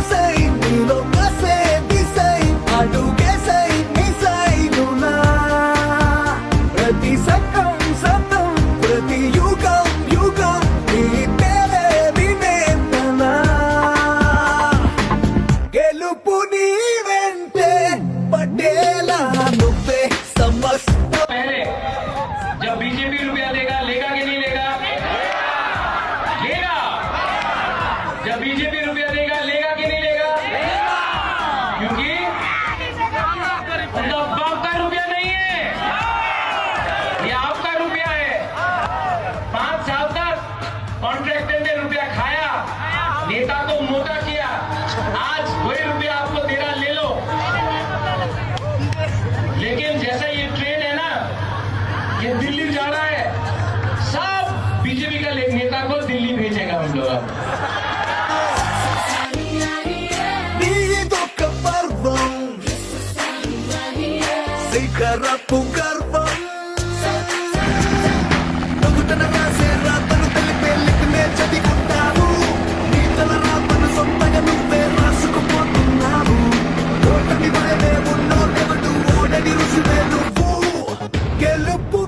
ఆసై నీలో కసే దిశై అడుగేసై మిసైనునా ప్రతి సకం సతం ప్రతి యుగం యుగం నీ పేరే వినేతనా గెలుపు నీ వెంటే పటేలా నువ్వే సమస్త पहले जब बीजेपी रुपया देगा लेगा कि नहीं लेगा? लेगा। जब बीजेपी रुपया देगा लेगा कि नहीं लेगा? क्योंकि उनका बाप का रुपया नहीं है, ये आपका रुपया है। 5 साल तक कॉन्ट्रैक्टर ने रुपया खाया, नेता को मोटा किया, आज वही रुपया आपको दे रहा, ले लो। लेकिन जैसा ये ट्रेन है ना, ये दिल्ली जा रहा है, सब बीजेपी का नेता को दिल्ली भेजेगा हम लोग। నీదొక పర్వం శిఖరపు గర్వం నుదుటన రాసే రాతను తెలిపే లిపినే చదివుంటావు నీ తల రాతను సొంతగా నువ్వే రాసుకుపోతున్నావు ఓటమి భయమే ఉన్నోడెవడు ఓడని రుసువే నువ్వు గెలుపు